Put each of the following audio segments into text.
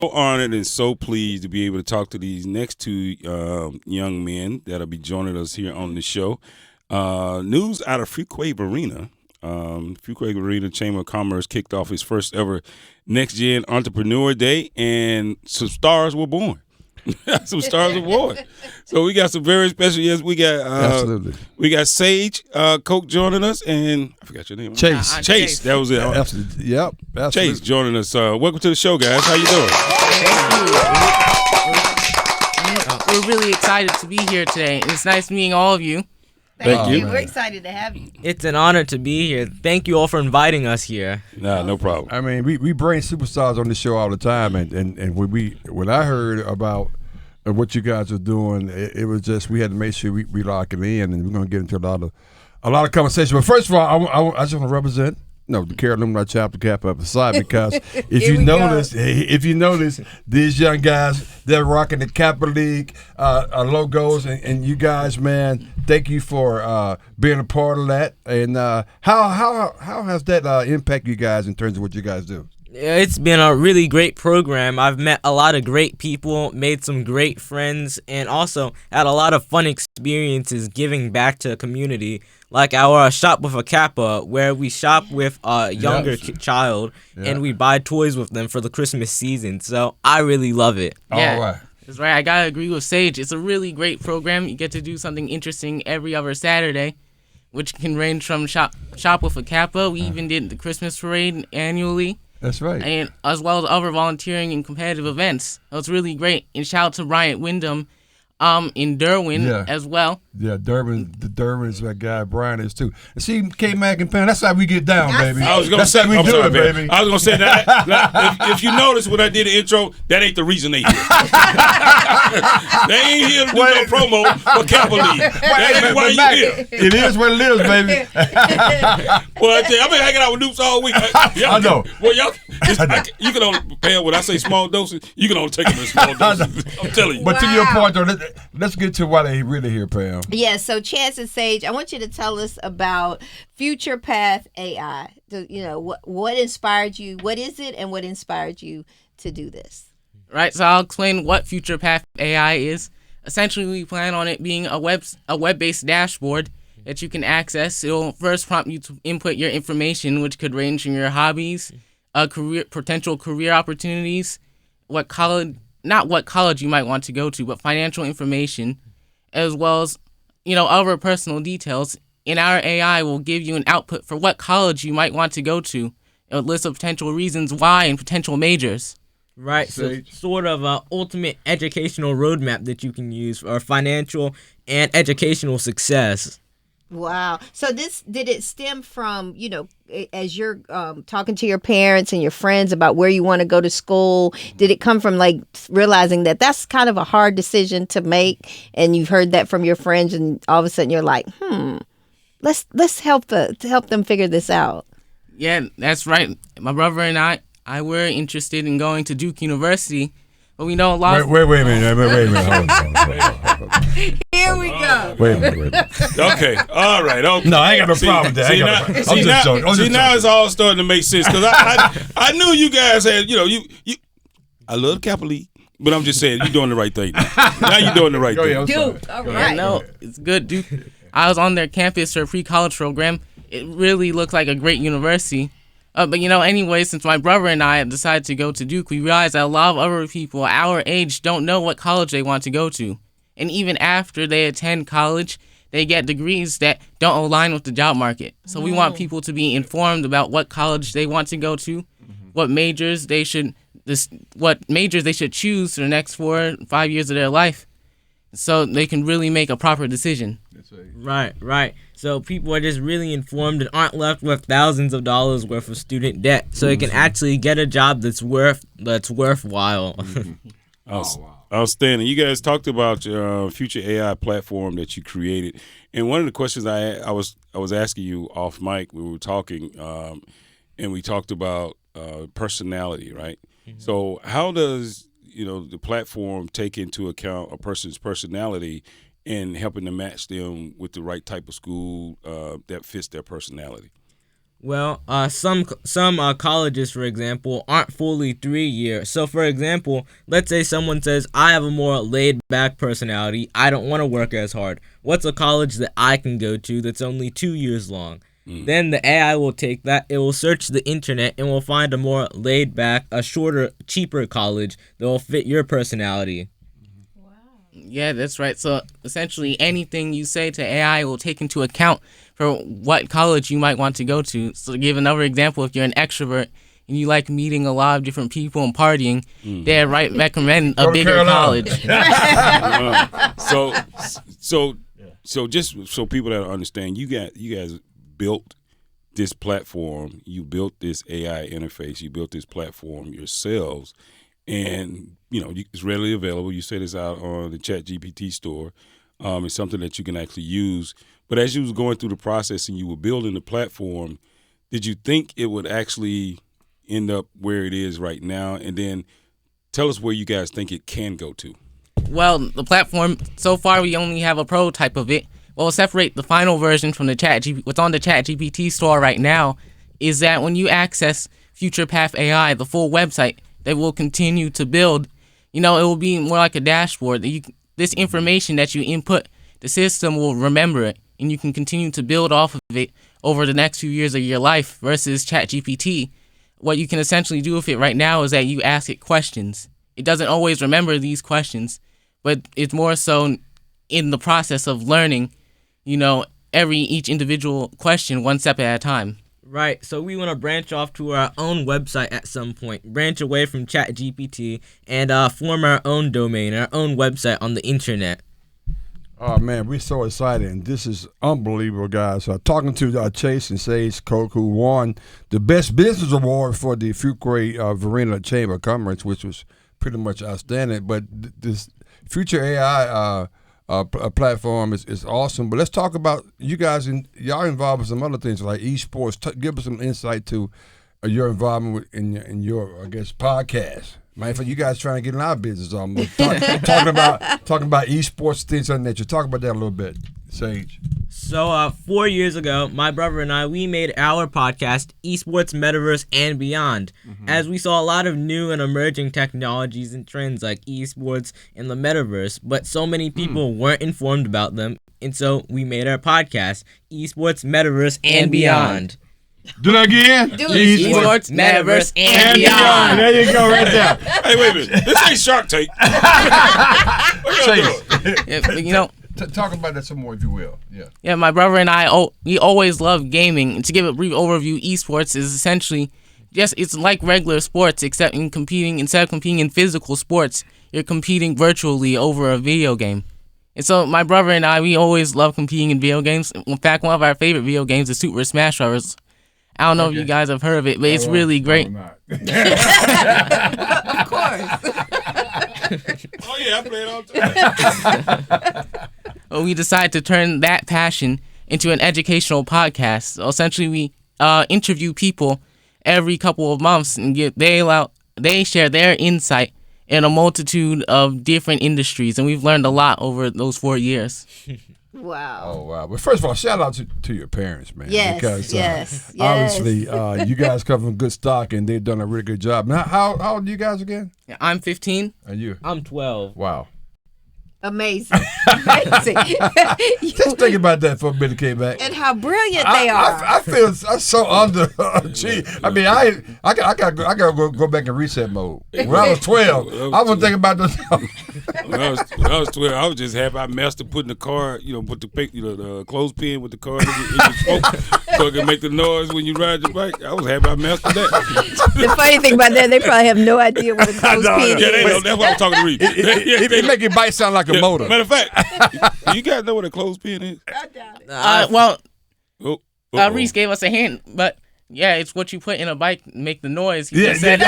So honored and so pleased to be able to talk to these next two young men that'll be joining us here on the show. News out of Fuquay Arena. Fuquay Arena Chamber of Commerce kicked off its first ever Next Gen Entrepreneur Day, and some stars were born. Some stars were born. So we got some very special guests. We got Absolutely. We got Sage Coke joining us, and I forgot your name. Chase. Chase. That was it. Absolutely. Yep. Absolutely. Chase joining us. Welcome to the show, guys. How you doing? We're really excited to be here today. It's nice meeting all of you. Thank you. We're excited to have you. It's an honor to be here. Thank you all for inviting us here. Nah, no problem. I mean, we bring superstars on the show all the time, and when I heard about what you guys are doing, it was just we had to make sure we lock it in, and we're gonna get into a lot of conversation. But first of all, I just want to represent the Carolina chapter cap up aside, because if you notice, these young guys, they're rocking the Kappa League logos, and you guys, man, thank you for being a part of that. And how has that impact you guys in terms of what you guys do? It's been a really great program. I've met a lot of great people, made some great friends, and also had a lot of fun experiences giving back to the community. Like our Shop with a Kappa, where we shop with a younger child, and we buy toys with them for the Christmas season. So I really love it. Yeah, All right. That's right. I gotta agree with Sage. It's a really great program. You get to do something interesting every other Saturday, which can range from shop with a Kappa. We even did the Christmas parade annually. That's right. And as well as other volunteering and competitive events. It was really great. And shout out to Bryant Wyndham in Derwin as well. Yeah, Durban is that guy. Brian is too. And see, Kmac and Pam, that's how we get down, baby. I was gonna that's say, how we do it, baby. I was gonna say that. If you notice when I did the intro, that ain't the reason they here. They ain't here to do no promo for Kappa League. That ain't why you here. It is what it is, baby. Well, I tell you, I've been hanging out with Dukes all week. I know. Well, you can only, Pam, when I say small doses, you can only take them in small doses. I'm telling you. But to your point, though, let's get to why they really here, Pam. Yeah, so Chace and Sage, I want you to tell us about FuturePath AI. What inspired you? What is it, and what inspired you to do this? Right, so I'll explain what FuturePath AI is. Essentially, we plan on it being a web-based dashboard that you can access. It'll first prompt you to input your information, which could range from your hobbies, potential career opportunities, not what college you might want to go to, but financial information, as well as other personal details. And our AI will give you an output for what college you might want to go to, a list of potential reasons why and potential majors. Right, so sort of an ultimate educational roadmap that you can use for financial and educational success. Wow. So did it stem from, as you're talking to your parents and your friends about where you want to go to school, did it come from like realizing that that's kind of a hard decision to make, and you've heard that from your friends, and all of a sudden you're like, let's help them figure this out? Yeah, that's right. My brother and I were interested in going to Duke University, but we know a lot. Wait a minute. Hold on. Here we go. Wait a minute. Okay. All right. Okay. No, I ain't got no problem with that. I'm just joking. Now it's all starting to make sense, because I knew you guys had, you I love Kappa League, but I'm just saying, you're doing the right thing. Now you're doing the right thing. Duke, all right. Yeah, no, it's good. Duke. I was on their campus for a pre-college program. It really looked like a great university. But anyway, since my brother and I decided to go to Duke, we realized that a lot of other people our age don't know what college they want to go to. And even after they attend college, they get degrees that don't align with the job market. So we want people to be informed about what college they want to go to, what majors they should choose for the next 4 or 5 years of their life, so they can really make a proper decision. Right. So people are just really informed and aren't left with thousands of dollars worth of student debt, so they can actually get a job that's worthwhile. Outstanding. You guys talked about your Future AI platform that you created, and one of the questions I was asking you off mic, we were talking, and we talked about personality, right? Mm-hmm. So how does the platform take into account a person's personality and helping to match them with the right type of school that fits their personality? Well, some colleges, for example, aren't fully 3-year. So, for example, let's say someone says, I have a more laid-back personality. I don't want to work as hard. What's a college that I can go to that's only 2 years long? Then the AI will take that. It will search the internet and will find a more laid-back, a shorter, cheaper college that will fit your personality. Yeah, that's right. So essentially, anything you say to AI will take into account for what college you might want to go to. So to give another example, if you're an extrovert and you like meeting a lot of different people and partying, they recommend a bigger college. So just so people that understand, you guys built this platform, you built this AI interface, you built this platform yourselves, and it's readily available. You set this out on the ChatGPT store. It's something that you can actually use. But as you was going through the process and you were building the platform, did you think it would actually end up where it is right now? And then tell us where you guys think it can go to. Well, the platform, so far we only have a prototype of it. What will separate the final version from what's on the ChatGPT store right now is that when you access FuturePath AI, the full website that we'll continue to build, it will be more like a dashboard. This information that you input, the system will remember it, and you can continue to build off of it over the next few years of your life versus ChatGPT. What you can essentially do with it right now is that you ask it questions. It doesn't always remember these questions, but it's more so in the process of learning, each individual question one step at a time. Right, so we want to branch off to our own website at some point, branch away from ChatGPT, and form our own domain, our own website on the internet. Oh, man, we're so excited, and this is unbelievable, guys. Talking to Chace and Sage Coke, who won the Best Business Award for the FuturePath Chamber of Commerce, which was pretty much outstanding. But this Future AI platform is awesome. But let's talk about you guys. Y'all involved with some other things like esports. Give us some insight to your involvement in your, I guess, podcast. Man, for you guys trying to get in our business, talking about esports, things like that. You talk about that a little bit, Sage. So 4 years ago, my brother and I, we made our podcast, Esports, Metaverse, and Beyond, as we saw a lot of new and emerging technologies and trends like esports and the metaverse, but so many people weren't informed about them, and so we made our podcast, Esports, Metaverse, and Beyond. Do that again. Esports, Metaverse, and Beyond. There you go, right there. Hey, wait a minute. This ain't Shark Tank. Talk about that some more, if you will. Yeah. Yeah, my brother and I, we always loved gaming. And to give a brief overview, esports is essentially it's like regular sports, except instead of competing in physical sports, you're competing virtually over a video game. And so my brother and I, we always love competing in video games. In fact, one of our favorite video games is Super Smash Bros. I don't know if you guys have heard of it, but it's really great. Of course. Oh, yeah, I play it all the time. Well, we decided to turn that passion into an educational podcast. So essentially, we interview people every couple of months, and they share their insight in a multitude of different industries, and we've learned a lot over those 4 years. Wow. Oh, wow. But first of all, shout out to your parents, man. Yes, because, yes. Obviously, you guys come from good stock, and they've done a really good job. Now, how old are you guys again? Yeah, I'm 15. And you? I'm 12. Wow. Amazing. Amazing. Just think about that for a minute, Kmac. And how brilliant they are. I feel I'm so underachieved. I mean, I gotta go back in reset mode. When I was 12, I was thinking about this. When I was 12, I was just happy I mastered putting the card, put the clothespin with the card in your spoke so it can make the noise when you ride your bike. I was happy I mastered that. The funny thing about that, they probably have no idea what a clothespin Yeah, they know. is. That's why I'm talking to Reese. It make your bike sound like a motor. Matter of fact, you guys know what a clothespin is? Reese gave us a hint, but yeah, it's what you put in a bike to make the noise. He Yeah, just said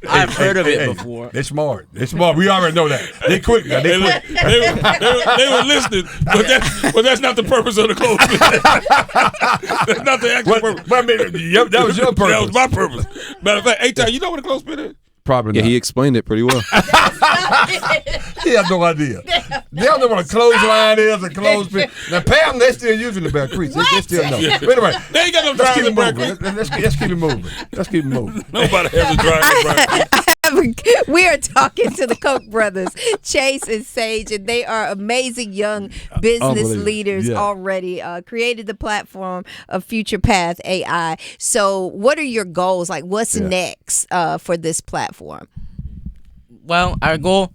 I've heard of it before. They're smart. We already know that. They quick. Now. They were listening, but that's not the purpose of the clothespin. That's not the actual purpose. But I mean, that was your purpose. That was my purpose. Matter of fact, Ty, you know what a clothespin is? Probably Yeah, not. he explained it pretty well. He had no idea. They don't know what a clothesline is, a clothespin. Now, Pam, they're still using the back crease. They still know. But anyway, They ain't got no let's drivers keep it in back. moving. Let's keep it moving. Let's keep it moving. Nobody has a driver in back. We are talking to the Koch brothers, Chace and Sage, and they are amazing young business Unbelievable. leaders Yeah. already. Created the platform of FuturePath AI. So, what are your goals? Like, what's next for this platform? Well, our goal,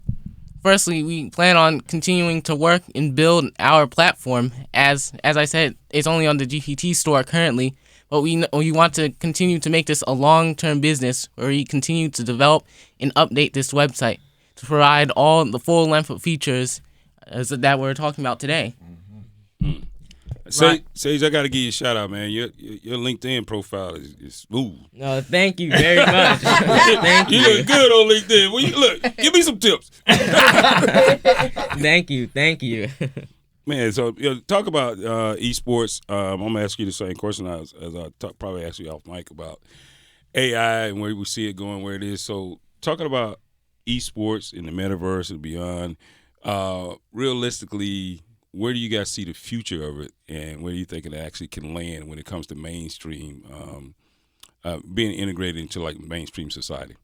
firstly, we plan on continuing to work and build our platform. As I said, it's only on the GPT store currently, but we want to continue to make this a long-term business where we continue to develop and update this website to provide all the full length of features that we're talking about today. Sage, I got to give you a shout out, man. Your LinkedIn profile is smooth. No, thank you very much. Thank You you. look good on LinkedIn. Well, look, give me some tips. Thank you. Man, so talk about esports. I'm gonna ask you the same question as I probably asked you off mic about AI and where we see it going, where it is. So talking about esports in the metaverse and beyond, realistically, where do you guys see the future of it, and where do you think it actually can land when it comes to mainstream being integrated into like mainstream society?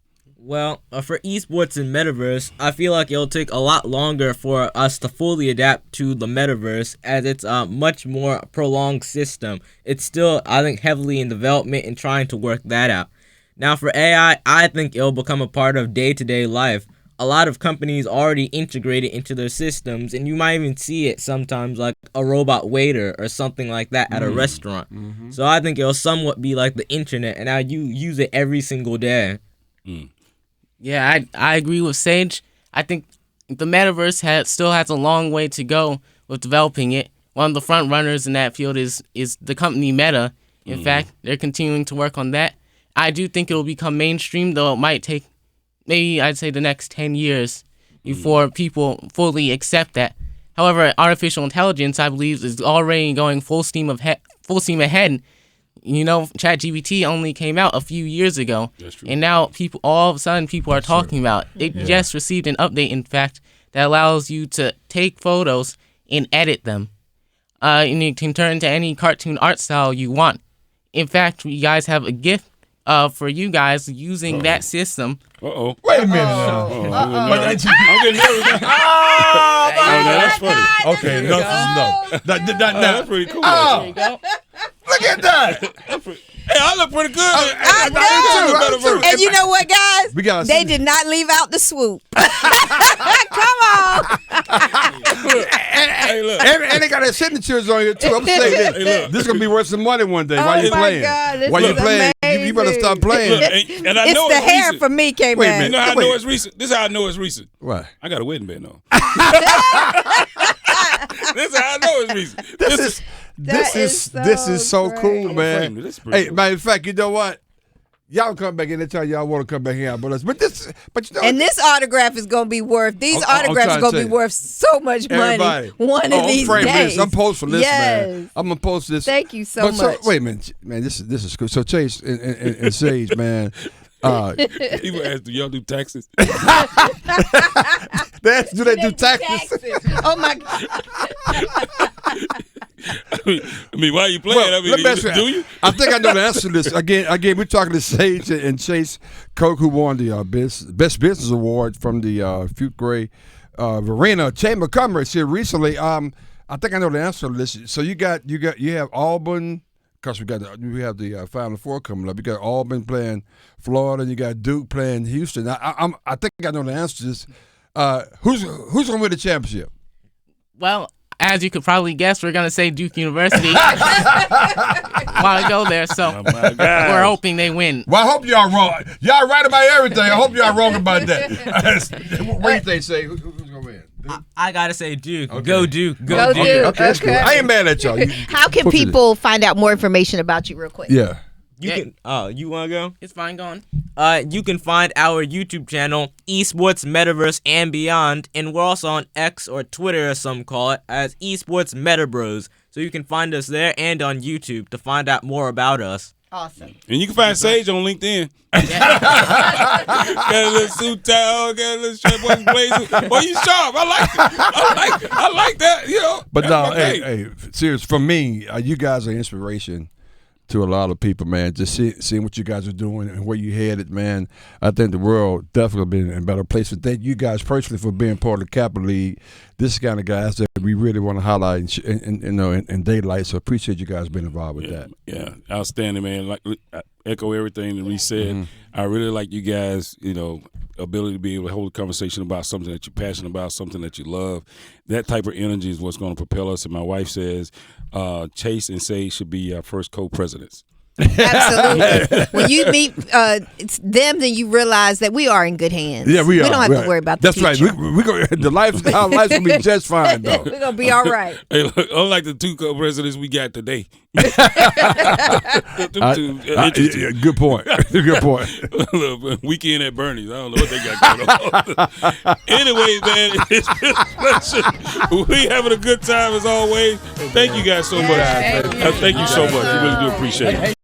Well, for esports and metaverse, I feel like it'll take a lot longer for us to fully adapt to the metaverse, as it's a much more prolonged system. It's still, I think, heavily in development and trying to work that out. Now, for AI, I think it'll become a part of day-to-day life. A lot of companies already integrate it into their systems, and you might even see it sometimes like a robot waiter or something like that at a restaurant. So I think it'll somewhat be like the internet, and now you use it every single day. Yeah, I agree with Sage. I think the metaverse still has a long way to go with developing it. One of the front runners in that field is the company Meta. In fact, they're continuing to work on that. I do think it will become mainstream, though it might take maybe I'd say the next 10 years before people fully accept that. However, artificial intelligence, I believe, is already going full steam ahead. You know, ChatGPT only came out a few years ago, That's true. and now all of a sudden people are talking about it. It just received an update, in fact, that allows you to take photos and edit them, and you can turn into any cartoon art style you want. In fact, we guys have a gift for you guys using that system. Uh-oh. Wait a minute now. I'm getting nervous. That's funny. Okay, enough is enough. That's pretty cool. There you go. Look at that. Hey, I look pretty good. I know. And you know what, guys? We gotta They see did not leave out the swoop. Come on. Hey, look. And they got their signatures on here too. I'm saying this. Hey, look. This is gonna be worth some money one day. Oh, While you my playing? God, this While you is playing? You better stop playing. Look, and I know It's the hair recent. for me, Kmac. Wait a minute. You know how I Wait. know it's recent? This is how I know it's recent. What? I got a wedding band on. This is how I know it's recent. This is so great. cool, man. This is pretty Hey, cool. matter of fact, you know what? Y'all come back anytime y'all want to come back here out with us. But you know, And this autograph is going to be worth, these I'm autographs trying are going to to be tell you. worth so much money everybody. one of I'm these framing days. this. I'm posting this, yes. man. I'm gonna post this. Thank you so But much. wait a minute, man. This is cool. So Chace and Sage, man. People ask, do y'all do taxes? Do they do taxes? Oh, my God. I mean, why are you playing? Well, I mean, let me ask you, do you? I think I know the answer to this. Again, we're talking to Sage and Chace Coke, who won the Best Business Award from the Future Verena Chamber of Commerce here recently. I think I know the answer to this. So you have Auburn, because we have the Final Four coming up. You got Auburn playing Florida, and you got Duke playing Houston. I think I know the answer to this. Who's gonna win the championship? Well, as you could probably guess, we're going to say Duke University. Want to go there, so Oh, my God. we're hoping they win. Well, I hope y'all wrong. Y'all right about everything. I hope y'all wrong about that. What do you think, Say? Who's gonna win? I gotta say Duke. Okay. Go Duke. Go Go Duke. Duke. Okay, that's cool. Okay. I ain't mad at y'all. How can What's it? people find out more information about you real quick? Yeah. You can. You wanna go? It's fine going. You can find our YouTube channel, Esports, Metaverse, and Beyond, and we're also on X or Twitter, as some call it, as Esports Meta Bros. So you can find us there and on YouTube to find out more about us. Awesome. And you can find Sage on LinkedIn. Got a little suit tie, got a little shirt, boy, blazer. Boy, you sharp. I like that. You know. But no, okay. hey, serious. For me, you guys are inspiration to a lot of people, man. Just seeing what you guys are doing and where you headed, man. I think the world definitely been in a better place. And thank you guys personally for being part of the Capital League. This is the kind of guys that we really want to highlight in daylight. So appreciate you guys being involved with that. Yeah, outstanding, man. Like I echo everything that Reese said. Mm-hmm. I really like you guys. Ability to be able to hold a conversation about something that you're passionate about, something that you love. That type of energy is what's going to propel us. And my wife says, Chace and Sage should be our first co-presidents. Absolutely. When you meet it's them, then you realize that we are in good hands. Yeah, we are. We don't have to worry about That's the future. right. Our life's gonna be just fine, though. We're gonna be all right. Hey, look, unlike the two co-presidents we got today. Good point. Good point. Look, weekend at Bernie's. I don't know what they got going on. Anyway, man, it's been a pleasure. We having a good time as always. Thank you guys so much. Thank you. Thank you so much. We really do appreciate it.